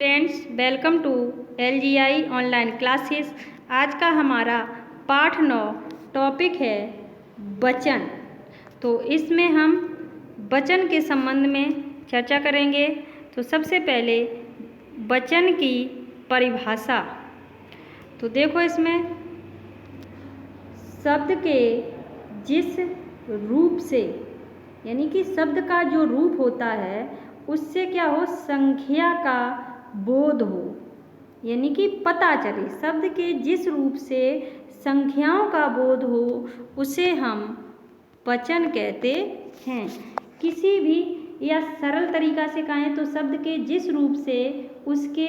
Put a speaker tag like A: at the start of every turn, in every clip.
A: Friends, welcome to LGI online classes. आज का हमारा पाठ 9 टॉपिक है वचन। तो इसमें हम वचन के संबंध में चर्चा करेंगे। तो सबसे पहले वचन की परिभाषा। तो देखो, इसमें शब्द के जिस रूप से, यानी कि शब्द का जो रूप होता है उससे क्या हो, संख्या का बोध हो, यानी कि पता चले। शब्द के जिस रूप से संख्याओं का बोध हो उसे हम वचन कहते हैं। किसी भी या सरल तरीका से कहें तो शब्द के जिस रूप से उसके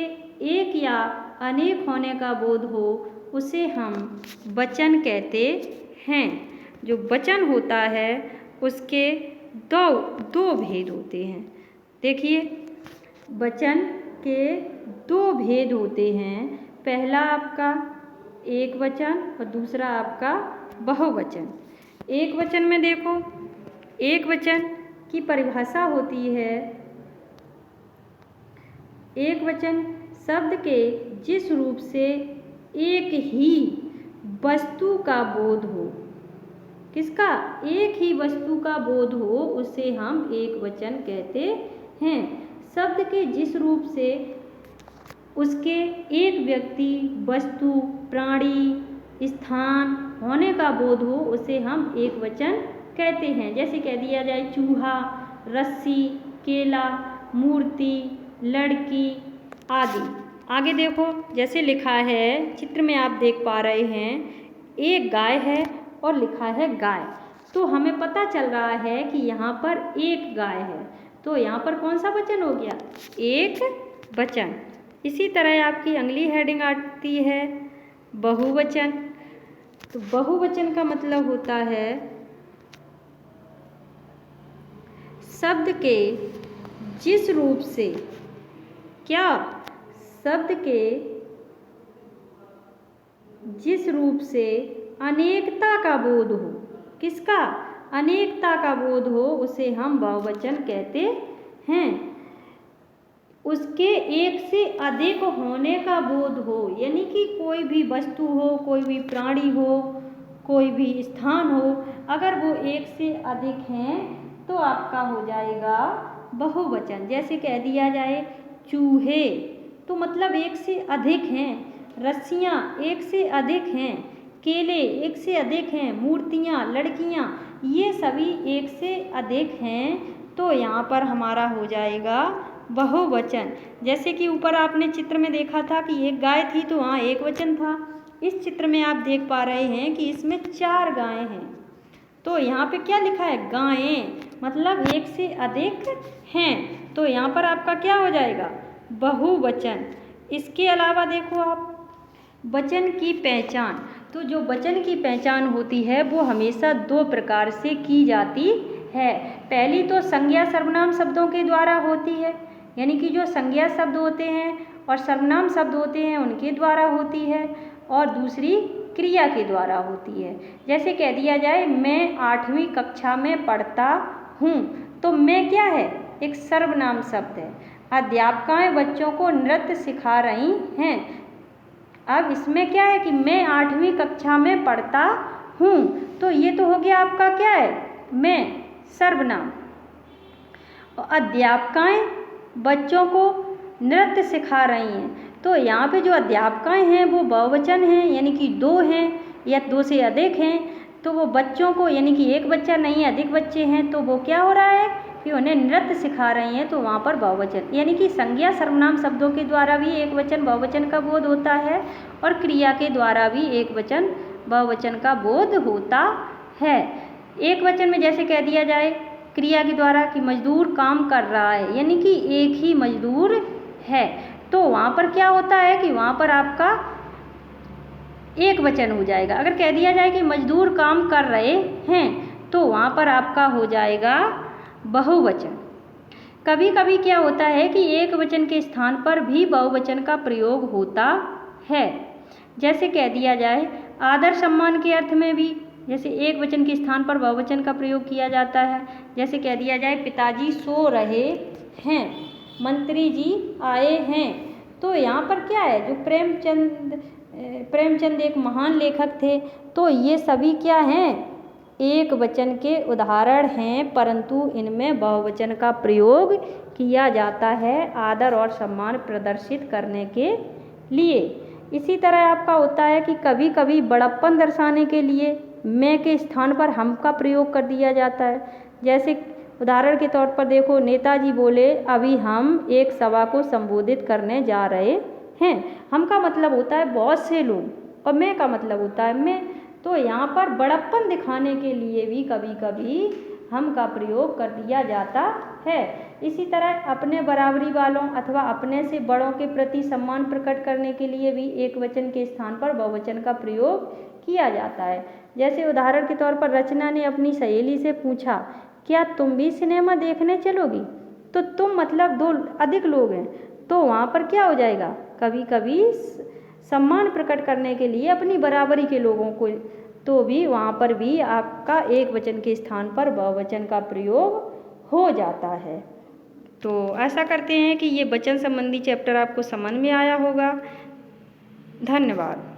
A: एक या अनेक होने का बोध हो उसे हम वचन कहते हैं। जो वचन होता है उसके दो भेद होते हैं। देखिए, वचन के दो भेद होते हैं। पहला आपका एक वचन और दूसरा आपका बहुवचन। एक वचन में देखो, एक वचन की परिभाषा होती है, एक वचन शब्द के जिस रूप से एक ही वस्तु का बोध हो। किसका? एक ही वस्तु का बोध हो उसे हम एक वचन कहते हैं। शब्द के जिस रूप से उसके एक व्यक्ति, वस्तु, प्राणी, स्थान होने का बोध हो उसे हम एक वचन कहते हैं। जैसे कह दिया जाए चूहा, रस्सी, केला, मूर्ति, लड़की आदि। आगे देखो, जैसे लिखा है चित्र में आप देख पा रहे हैं, एक गाय है और लिखा है गाय। तो हमें पता चल रहा है कि यहाँ पर एक गाय है। तो यहाँ पर कौन सा वचन हो गया? एक वचन। इसी तरह आपकी अगली हेडिंग आती है बहुवचन। तो बहुवचन का मतलब होता है शब्द के जिस रूप से, क्या? शब्द के जिस रूप से अनेकता का बोध हो। किसका? अनेकता का बोध हो उसे हम बहुवचन कहते हैं। उसके एक से अधिक होने का बोध हो, यानी कि कोई भी वस्तु हो, कोई भी प्राणी हो, कोई भी स्थान हो, अगर वो एक से अधिक हैं तो आपका हो जाएगा बहुवचन। जैसे कह दिया जाए चूहे, तो मतलब एक से अधिक हैं। रस्सियाँ एक से अधिक हैं। केले एक से अधिक हैं। मूर्तियाँ, लड़कियाँ, ये सभी एक से अधिक हैं। तो यहाँ पर हमारा हो जाएगा बहुवचन। जैसे कि ऊपर आपने चित्र में देखा था कि एक गाय थी, तो वहाँ एक वचन था। इस चित्र में आप देख पा रहे हैं कि इसमें 4 गायें हैं। तो यहाँ पे क्या लिखा है? गायें, मतलब एक से अधिक हैं। तो यहाँ पर आपका क्या हो जाएगा? बहुवचन। इसके अलावा देखो आप, वचन की पहचान। तो जो वचन की पहचान होती है वो हमेशा 2 प्रकार से की जाती है। पहली तो संज्ञा सर्वनाम शब्दों के द्वारा होती है, यानी कि जो संज्ञा शब्द होते हैं और सर्वनाम शब्द होते हैं उनके द्वारा होती है। और दूसरी क्रिया के द्वारा होती है। जैसे कह दिया जाए मैं 8वीं कक्षा में पढ़ता हूँ, तो मैं क्या है? एक सर्वनाम शब्द है। अध्यापकाएं बच्चों को नृत्य सिखा रही हैं। अब इसमें क्या है कि मैं 8वीं कक्षा में पढ़ता हूँ, तो ये तो हो गया आपका क्या है? मैं, सर्वनाम। अध्यापकाएं बच्चों को नृत्य सिखा रही हैं, तो यहाँ पे जो अध्यापकाएं हैं वो बहुवचन हैं, यानी कि 2 हैं या 2 से अधिक हैं। तो वो बच्चों को, यानी कि एक बच्चा नहीं अधिक बच्चे हैं, तो वो क्या हो रहा है कि उन्हें नृत्य सिखा रही हैं, तो वहाँ पर बहुवचन। यानी कि संज्ञा सर्वनाम शब्दों के द्वारा भी एक वचन बहुवचन का बोध होता है और क्रिया के द्वारा भी एक वचन बहुवचन का बोध होता है। एक वचन में जैसे कह दिया जाए क्रिया के द्वारा कि मजदूर काम कर रहा है, यानी कि एक ही मजदूर है, तो वहाँ पर क्या होता है कि वहाँ पर आपका एक वचन हो जाएगा। अगर कह दिया जाए कि मजदूर काम कर रहे हैं, तो वहाँ पर आपका हो जाएगा बहुवचन। कभी कभी क्या होता है कि एक वचन के स्थान पर भी बहुवचन का प्रयोग होता है। जैसे कह दिया जाए आदर सम्मान के अर्थ में भी, जैसे एक वचन के स्थान पर बहुवचन का प्रयोग किया जाता है। जैसे कह दिया जाए पिताजी सो रहे हैं, मंत्री जी आए हैं, तो यहाँ पर क्या है, जो प्रेमचंद एक महान लेखक थे, तो ये सभी क्या हैं, एक वचन के उदाहरण हैं, परंतु इनमें बहुवचन का प्रयोग किया जाता है आदर और सम्मान प्रदर्शित करने के लिए। इसी तरह आपका होता है कि कभी कभी बड़प्पन दर्शाने के लिए मैं के स्थान पर हम का प्रयोग कर दिया जाता है। जैसे उदाहरण के तौर पर देखो, नेताजी बोले अभी हम एक सभा को संबोधित करने जा रहे हैं। हम का मतलब होता है बहुत से लोग और मैं का मतलब होता है मैं। तो यहाँ पर बड़प्पन दिखाने के लिए भी कभी कभी हम का प्रयोग कर दिया जाता है। इसी तरह अपने बराबरी वालों अथवा अपने से बड़ों के प्रति सम्मान प्रकट करने के लिए भी एक वचन के स्थान पर बहुवचन का प्रयोग किया जाता है। जैसे उदाहरण के तौर पर रचना ने अपनी सहेली से पूछा, क्या तुम भी सिनेमा देखने चलोगी? तो तुम मतलब दो अधिक लोग हैं, तो वहाँ पर क्या हो जाएगा, कभी कभी सम्मान प्रकट करने के लिए अपनी बराबरी के लोगों को, तो भी वहाँ पर भी आपका एक वचन के स्थान पर बहुवचन का प्रयोग हो जाता है। तो आशा करते हैं कि ये वचन संबंधी चैप्टर आपको समझ में आया होगा। धन्यवाद।